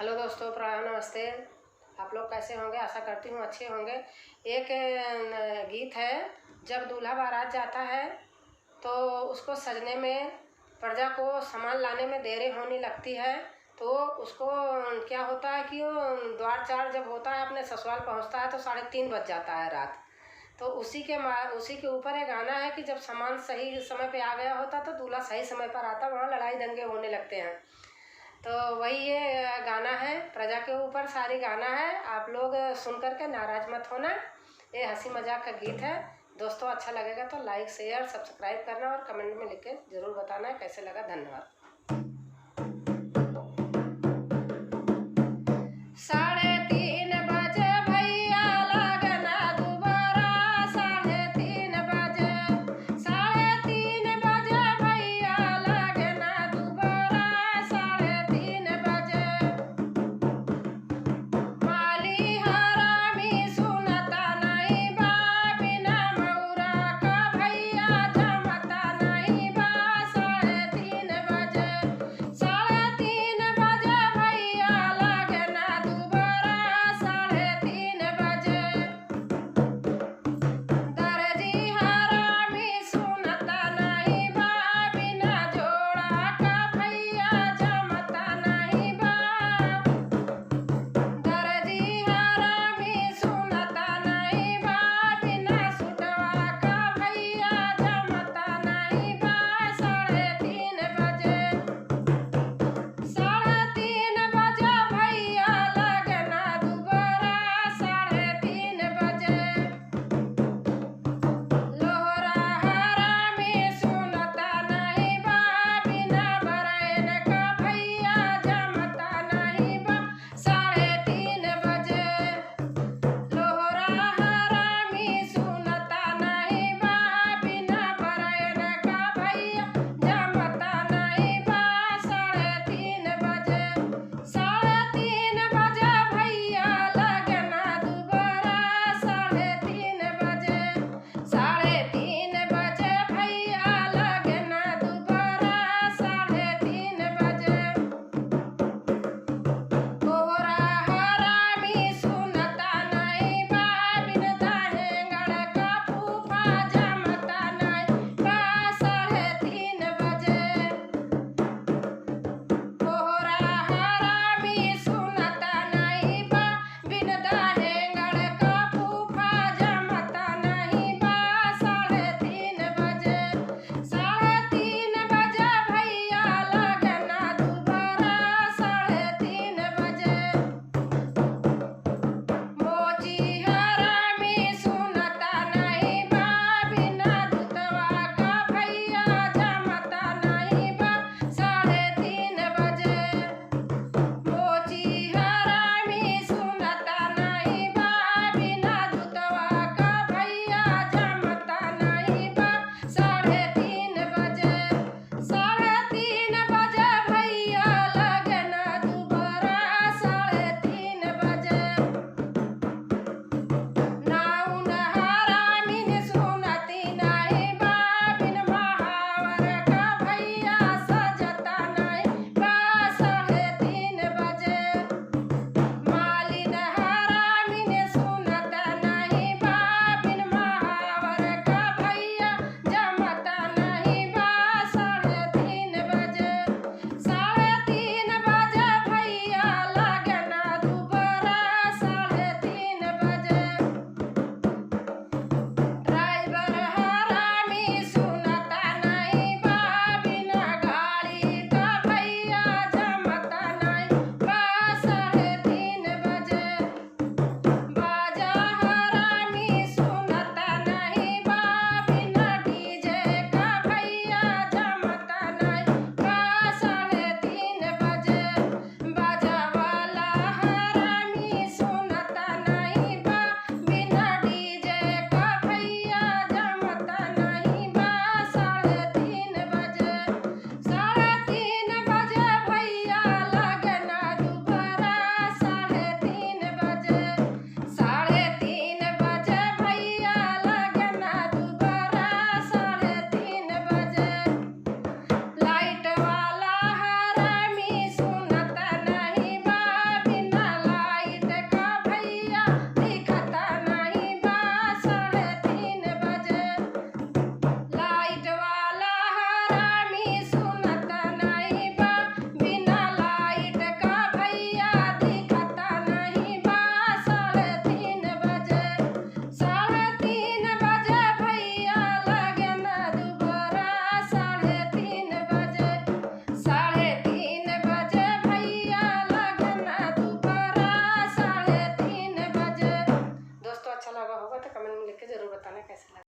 Hello दोस्तों, प्रणाम, नमस्ते। आप लोग कैसे होंगे? आशा करती हूँ अच्छे होंगे। एक गीत है, जब दूल्हा बारात जाता है तो उसको सजने में, प्रजा को सामान लाने में देरी होने लगती है। तो उसको क्या होता है कि वो द्वार चार जब होता है, अपने ससुराल पहुँचता है तो 3:30 बज जाता है रात। तो उसी के ऊपर एक गाना है कि जब सामान सही समय पे आ गया होता तो दूल्हा सही समय पर आता, वहाँ लड़ाई दंगे होने लगते हैं। तो वही ये गाना है, प्रजा के ऊपर सारी गाना है। आप लोग सुन करके नाराज मत होना, ये हंसी मजाक का गीत है। दोस्तों अच्छा लगेगा तो लाइक शेयर सब्सक्राइब करना और कमेंट में लिख के ज़रूर बताना कैसे लगा। धन्यवाद।